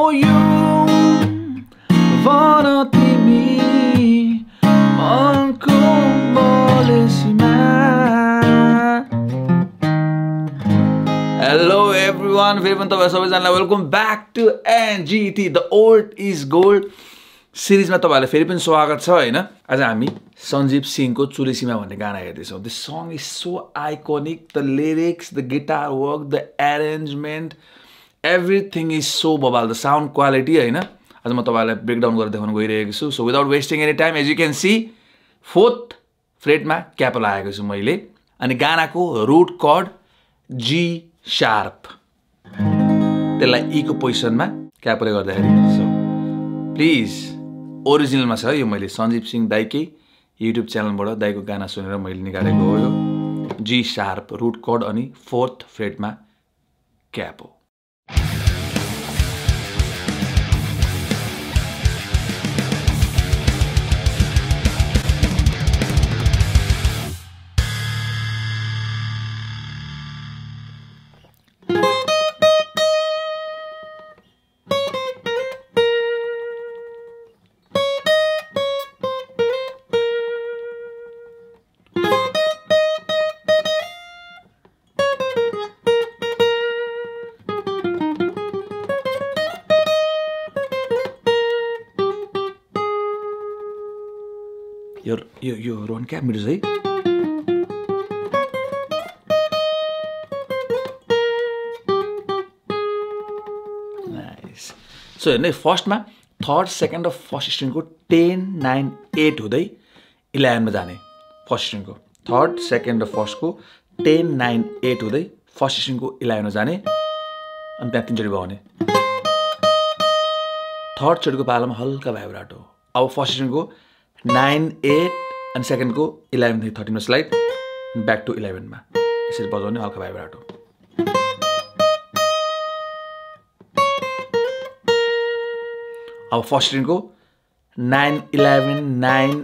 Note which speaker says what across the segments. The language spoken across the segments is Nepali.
Speaker 1: you भन तिमी मनको बोलेसीमा Hello everyone, फेरि पनि तपाईहरु सबैजनालाई welcome back to NGT the old is gold सिरिजमा तपाईहरुलाई फेरि पनि स्वागत छ हैन। आज हामी सञ्जीव सिंहको चुलेसीमा भन्ने गाना हेर्दैछौँ। This song is so iconic, the lyrics, the guitar work, the arrangement, everything is so बबाल, द साउन्ड क्वालिटी हैन। आज म तपाईहरुलाई ब्रेकडाउन गरेर देखाउन गइरहेको छु। So without wasting any time, as you can see 4th फ्रेटमा क्याप लगाएको छु मैले, अनि गानाको रुट कर्ड जी शार्प, त्यसलाई ई को पोजिसनमा क्यापले गर्दाखेरि। सो प्लिज ओरिजिनलमा छ यो, मैले सञ्जीव सिंह दाइकै युट्युब च्यानलबाट दाइको गाना सुनेर मैले निकालेको हो। यो जी शार्प रुट कर्ड अनि 4th फ्रेटमा क्याप हो। यो रोन क्या मिर्छ है। नाइस। सो हेर्नु, फर्स्टमा थर्ड सेकेन्ड र फर्स्ट स्ट्रिङको 10, 9, 8 हुँदै 11 मा जाने। फर्स्ट स्ट्रिङको थर्ड सेकेन्ड र फर्स्टको 10, 9, 8 हुँदै फर्स्ट स्ट्रिङको 11 मा जाने, अनि त्यहाँ 3 चोटि बगाउने। थर्ड चोटिको पालामा हल्का भाइब्राटो। अब फर्स्ट स्ट्रिङको 9, 8 अनि सेकेन्डको 11 देखि 13 मा स्लाइड, अनि ब्याक टु 11 मा यसरी बजाउने, हल्का भाइब्राटो। अब फर्स्ट स्ट्रिङको 9, 11, 9,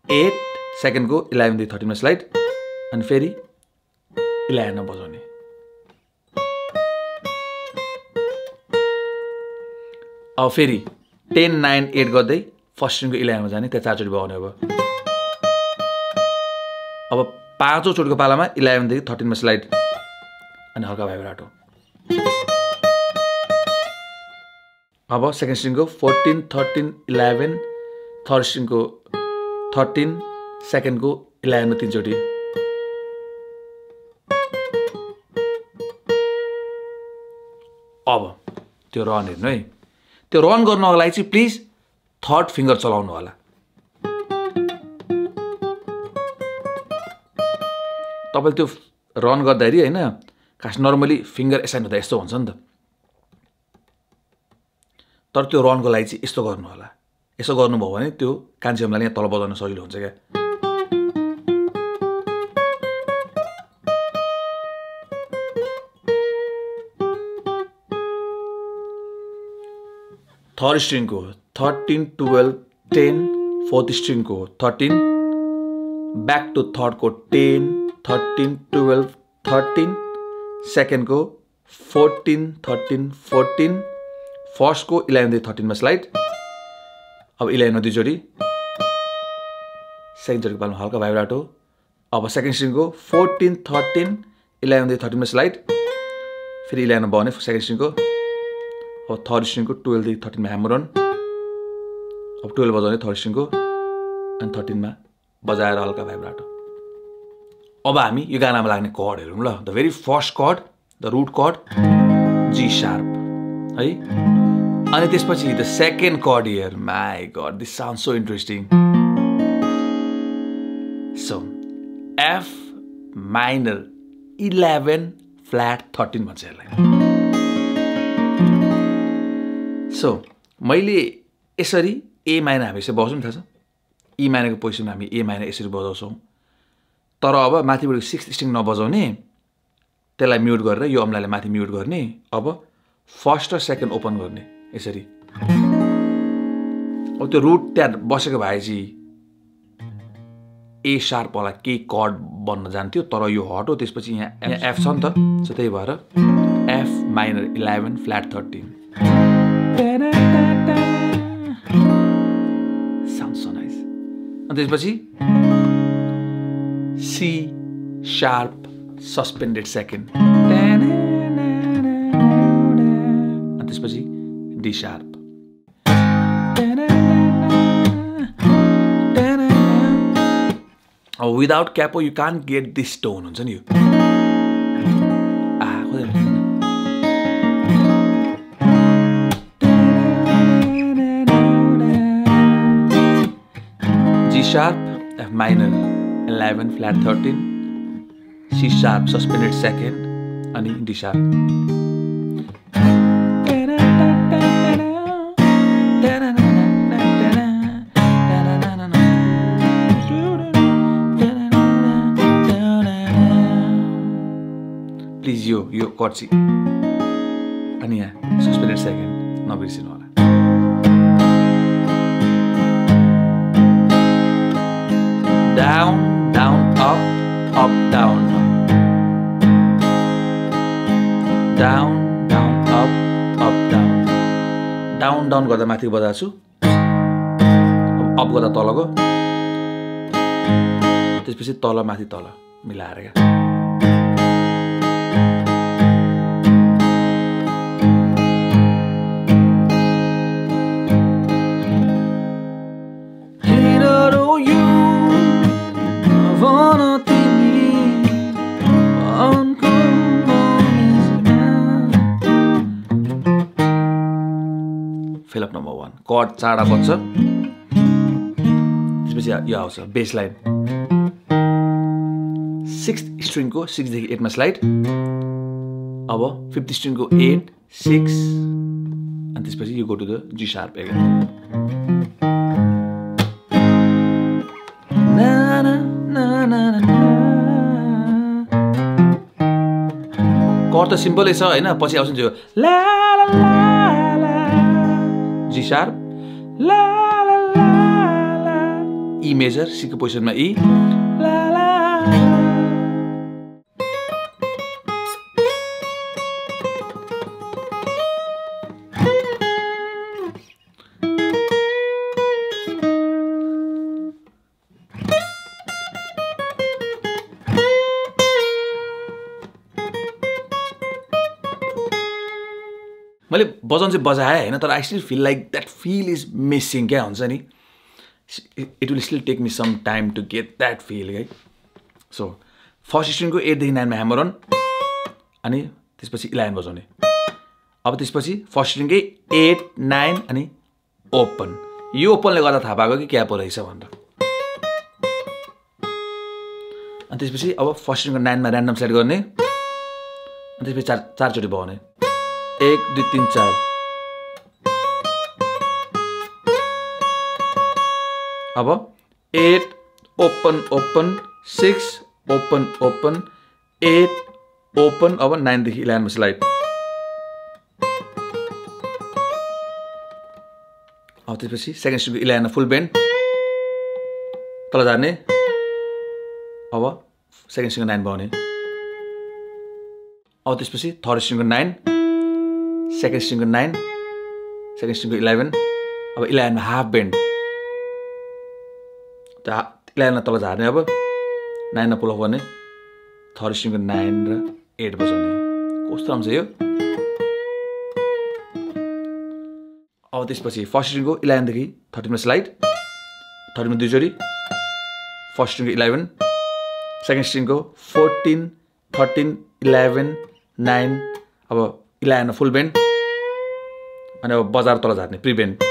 Speaker 1: 8 सेकेन्डको 11 देखि 13 मा स्लाइड, अनि फेरि 11 मा बजाउने। अब फेरि 10, 9, 8 गर्दै फर्स्ट स्ट्रिङको 11 मा जाने, त्यहाँ 4 चोटि बगाउने। अब 5औं चोटिको पालामा 11 देखि 13 मा स्लाइड, अनि हल्का भाइब्राटो। अब सेकेन्ड स्ट्रिङको 14, 13, 11, थर्ड स्ट्रिङको 13, सेकेन्डको 11 मा 3 चोटि। अब त्यो रन हेर्नु है। त्यो रन गर्नको लागि चाहिँ प्लिज थर्ड फिङ्गर चलाउनु होला। तपाईले त्यो रन गर्दाखेरि हैन, खास नर्मली फिङ्गर एसाइन हुँदा यस्तो हुन्छ नि त, तर त्यो रनको लागि चाहिँ यस्तो गर्नु होला। यसो गर्नुभयो भने त्यो कान्छेहरूलाई यहाँ तल बजाउन सजिलो हुन्छ क्या। थर्ड स्ट्रिङको 13, 12, 10, फोर्थ स्ट्रिङको 13, ब्याक टु थर्डको 10, 13, 12, 13, सेकेन्डको 14, 13, 14, फर्स्टको 11 देखि 13 मा स्लाइड, अब 11 मा 2 चोटि, सेकेन्ड चोटिको पालामा हल्का भाइब्राटो। अब सेकेन्ड स्ट्रिङको 14, 13, 11 देखि 13 मा स्लाइड, फेरि 11 मा बगाउने सेकेन्ड स्ट्रिङको। अब थर्ड स्ट्रिङको 12 देखि 13 मा ह्यामर अन, अब 12 बजाउने थर्ड स्ट्रिङको, अनि 13 मा बजाएर हल्का भाइब्राटो। अब हामी यो गानामा लाग्ने कर्ड हेरौँ ल। The very first chord, the root chord G sharp है, अनि त्यसपछि the second chord here. My god, this sound so interesting. So F minor 11 flat 13 भन्छ यसलाई। सो मैले यसरी ए माइनर हामी यसरी बजाउँछौँ, थाहा छ? ई माइनरको पोजिसनमा हामी ए माइनर यसरी बजाउँछौँ, तर अब माथिबाट 6th स्ट्रिङ नबजाउने, त्यसलाई म्युट गरेर यो अम्लालाई माथि म्युट गर्ने। अब फर्स्ट र सेकेन्ड ओपन गर्ने यसरी। अब त्यो रुट त्यहाँ बसेको भए चाहिँ ए शार्प वाला केही कर्ड बन्न जान्थ्यो, तर यो हट हो। त्यसपछि यहाँ एफ छ नि त, सो त्यही भएर एफ माइनर 11 फ्ल्याट 13। अनि त्यसपछि C sharp suspended second अनि त्यसपछि D sharp without capo you can't get this tone हुन्छ नि यो G sharp F minor 11 flat 13 C sharp suspended second अनि D sharp प्लिज यो कर्ड सी अनि यहाँ सस्पेन्डेड सेकेन्ड नबिर्सिनु होला down down up up down down down up up down down down गर्दा माथि बजाएको छु अप गर्दा तलको त्यसपछि तल माथि तल मिलाएर क्या Fill up number 1 chord चाडा बज्छ त्यसपछि यो आउँछ बेस लाइन 6th string को 6 देखि 8 मा स्लाइड अब 5th string को 8 6 अनि त्यसपछि you go to the G sharp again na na na na na chord त सिम्पलै छ हैन पछि आउँछ त्यो ला ला ला G sharp la la la la E major C को पोजिसनमा E la la मैले बजाउन चाहिँ बजाएँ हैन तर I still feel like that feel is missing क्या हुन्छ नि it will still take me some time to get that feel है सो फर्स्ट स्ट्रिङको 8 देखि 9 मा ह्यामर अन अनि त्यसपछि 11 बजाउने अब त्यसपछि फर्स्ट स्ट्रिङकै 8 9 अनि ओपन यो ओपनले गर्दा थाहा पाएको कि क्यापो रहेछ भनेर अनि त्यसपछि अब फर्स्ट स्ट्रिङको 9 मा र्यान्डम सेट गर्ने अनि त्यसपछि चार चोटी बजाउने 1 2 3 4 अब 8 open open 6 open open 8 open अब 9 देखि 11 मा स्लाइड अब त्यसपछि सेकेन्ड स्ट्रिङको 11 मा फुल बेन्ड तल जाने अब सेकेन्ड स्ट्रिङको 9 बजाउने अब त्यसपछि थर्ड स्ट्रिङको 9 सेकेन्ड स्ट्रिङको 9 सेकेन्ड स्ट्रिङको 11 अब 11 मा हाफ बेन्ड 11 मा तल झार्ने अब 9 मा पुल अफ गर्ने थर्ड स्ट्रिङको 9 र 8 बजाउने कस्तो आउँछ यो अब त्यसपछि फर्स्ट स्ट्रिङको 11 देखि 13 मा स्लाइड 13 मा दुई जोडी फर्स्ट स्ट्रिङको 11 सेकेन्ड स्ट्रिङको 14 13 11 9 अब 11 मा फुल बेन्ड अनि अब बजार तल झार्ने प्री बेन्ड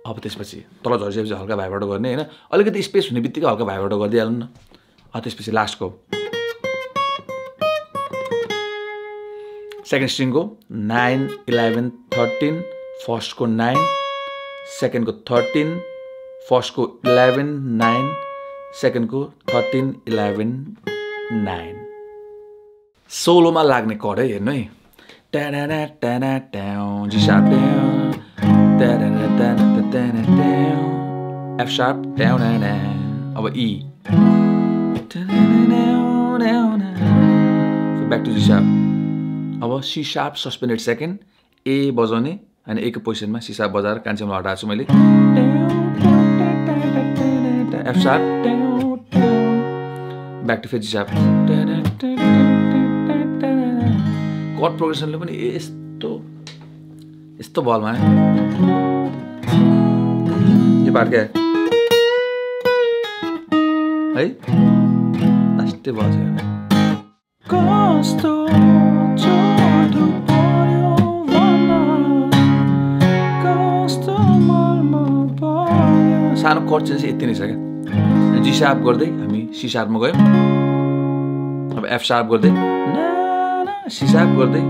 Speaker 1: अब त्यसपछि तल झर्सेपछि हल्का भाइब्रेटो गर्ने हैन अलिकति स्पेस हुने बित्तिकै हल्का भाइब्रेटो गर्दिहाल्नु न त्यसपछि लास्टको सेकेन्ड स्ट्रिङको 9 11 13 फर्स्टको 9 सेकेन्डको 13 फर्स्टको 11 9 सेकेन्डको 13 11 9 सोलोमा लाग्ने कड है हेर्नु है टाना टाना टाउ जी शार्प टाना टाना टाना टाउ एफ शार्प टाउ ना अब ई ब्याक टु जी शार्प अब सी शार्प सस्पेन्डेड सेकेन्ड ए बजाउने अनि एकको पोजिसनमा सी शार्प बजाएर कान्छेमा हटाएको छु मैले एफ शार्प ब्याक टु फेरि जी शार्प कर्ड प्रोग्रेसनले पनि यस्तो बलमा यो पार्ट क्या है लास्टै बल सानो कर्ड चाहिँ यति नै छ क्या जी शार्प गर्दै हामी सी शार्पमा गयौँ अब एफ शार्प गर्दै सी शार्प गर्दै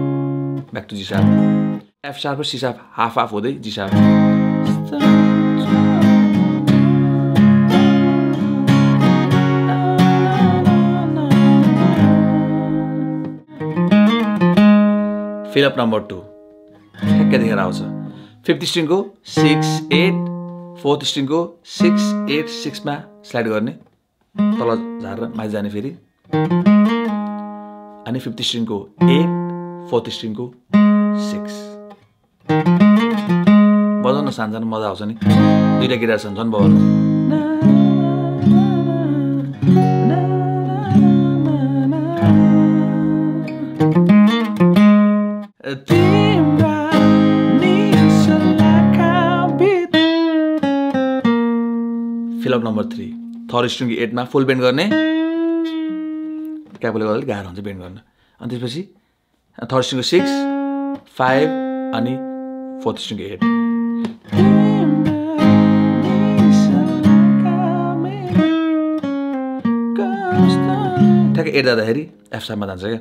Speaker 1: back to G sharp F sharp र सी शार्प हाफ हुँदै जी शार्प फिलअप नम्बर 2 ठ्याक्कै देखेर आउँछ 5th स्ट्रिङको 6-8 4th स्ट्रिङको 6-8-6 मा स्लाइड गर्ने तल झारेर माथि जाने फेरि अनि 5th स्ट्रिङको 8 4th स्ट्रिङको 6 बजाउन सानो मजा आउँछ नि दुईटा गिटार छन् झन् बजाउनु फिलअप नम्बर 3 3rd स्ट्रिङको 8 मा फुल बेन्ड गर्ने क्यापले गर्दा गाह्रो हुन्छ बेन्ड गर्न अनि त्यसपछि 3rd स्ट्रिङको 6 5 अनि 4th स्ट्रिङको 8 ठ्याक्कै 8 जाँदाखेरि एफ शार्पमा जान्छ क्या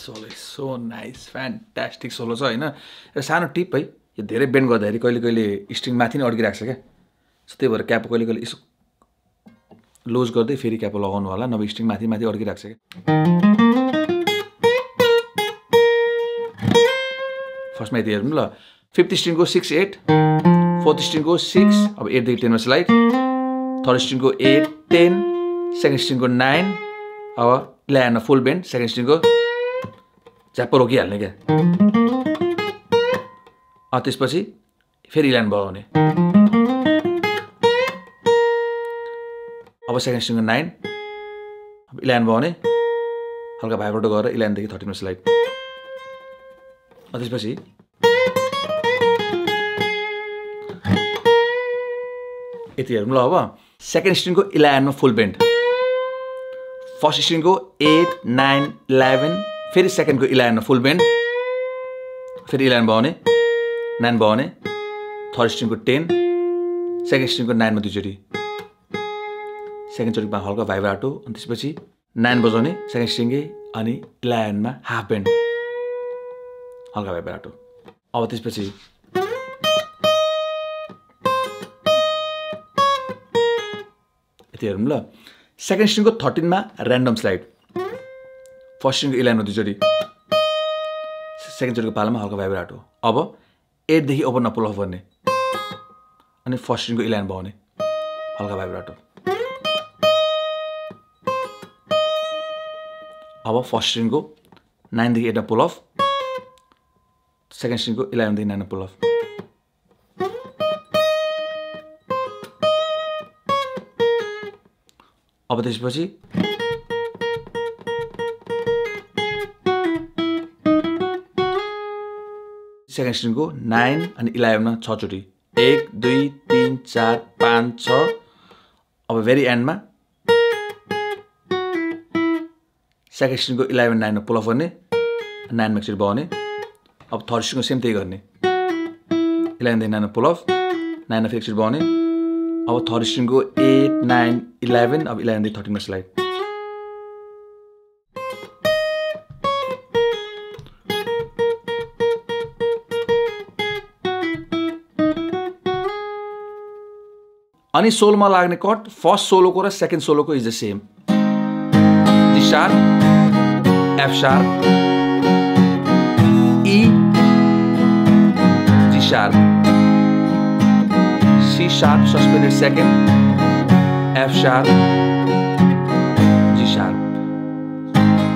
Speaker 1: solo so nice fantastic solo छ होइन र सानो टिप है यो धेरै बेन्ड गर्दाखेरि कहिले स्ट्रिङ माथि नै अड्किरहेको छ क्या सो त्यही भएर क्याप कहिले यसो लुज गर्दै फेरि क्याप लगाउनु होला नभए स्ट्रिङ माथि अड्किरहेको छ क्या फर्स्टमा यति हेर्नु ल 5th स्ट्रिङको 6-8 4th स्ट्रिङको 6 अब 8 देखि 10 मा स्लाइड 3rd स्ट्रिङको 8-10 2nd स्ट्रिङको 9 अब 11 फुल बेन्ड 2nd स्ट्रिङको झ्याप्प रोकिहाल्ने क्या त्यसपछि फेरि 11 बजाउने अब 2nd स्ट्रिङको 9 अब 11 बजाउने हल्का भाइब्रेटो गरेर 11 देखि 13 मा स्लाइड त्यसपछि यति हेरौँ ल अब 2nd स्ट्रिङको 11 मा फुल बेन्ड 1st स्ट्रिङको 8 9 11 फेरि 2nd को 11 मा फुल बेन्ड फेरि 11 बजाउने 9 बजाउने 3rd स्ट्रिङको 10 2nd स्ट्रिङको 9 मा दुईचोटि 2nd चोटिमा हल्का भाइब्राटो अनि त्यसपछि 9 बजाउने 2nd स्ट्रिङकै अनि 11 मा हाफ बेन्ड हल्का भाइब्राटो अब त्यसपछि यति हेरौँ ल 2nd स्ट्रिङको 13 मा र्यान्डम स्लाइड 1st स्ट्रिङको 11 मा दुईचोटि 2nd चोटिको पालामा हल्का भाइब्राटो अब 8 देखि ओपनमा पुल अफ गर्ने अनि 1st स्ट्रिङको 11 बजाउने हल्का भाइब्राटो अब 1st स्ट्रिङको 9 देखि 8 मा पुल अफ 2nd स्ट्रिङको 11 देखि 9 मा पुल अफ अब त्यसपछि 2nd स्ट्रिङको 9 अनि 11 मा 6 चोटि 1 2 3 4 5 6 अब भेरी एन्डमा 2nd स्ट्रिङको 11 9 मा पुल अफ गर्ने 9 मा एकचोटि बजाउने अब 3rd स्ट्रिङको सेम त्यही गर्ने 11 देखि 9 मा पुल अफ 9 मा फेरि एकचोटि बजाउने अब 3rd स्ट्रिङको 8 9 11 अब 11 देखि 13 मा स्लाइड अनि सोलोमा लाग्ने कट फर्स्ट सोलोको र सेकेन्ड सोलोको is the same G sharp F sharp E G sharp C sharp suspended second F sharp G sharp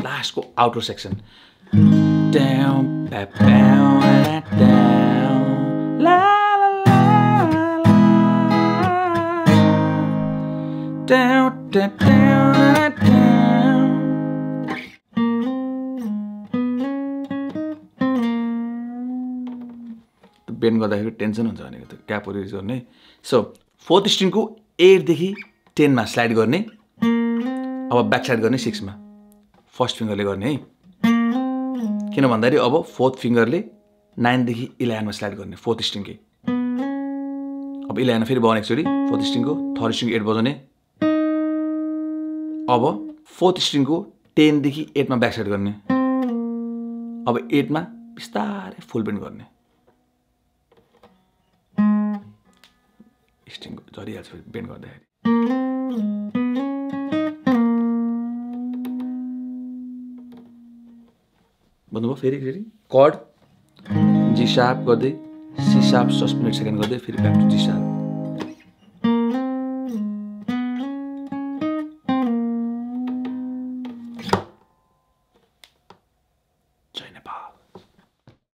Speaker 1: last को outer section down down down la la la down down down bend गर्दाखेरि टेन्सन हुन्छ भनेको त्यो क्यापहरू युज गर्ने सो फोर्थ स्ट्रिङको 8 देखि 10 मा स्लाइड गर्ने अब ब्याक साइड गर्ने 6 मा फर्स्ट फिंगरले गर्ने है किन भन्दाखेरि अब फोर्थ फिंगरले 9 देखि 11 मा स्लाइड गर्ने फोर्थ स्ट्रिङ के अब 11 फेरि बजाउने एकचोटी फोर्थ स्ट्रिङको थर्ड स्ट्रिङ 8 बजाउने अब फोर्थ स्ट्रिङको 10 देखि 8 मा ब्याक साइड गर्ने अब 8 मा बिस्तारै फुल बेन्ड गर्ने स्ट्रिङ झरिहाल्छ बेन्ड गर्दाखेरि भन्नुभयो फेरि कर्ड जी शार्प गर्दै सी शार्प सस्पेंडेड सेकेन्ड गर्दै फेरि ब्याक टु जी शार्प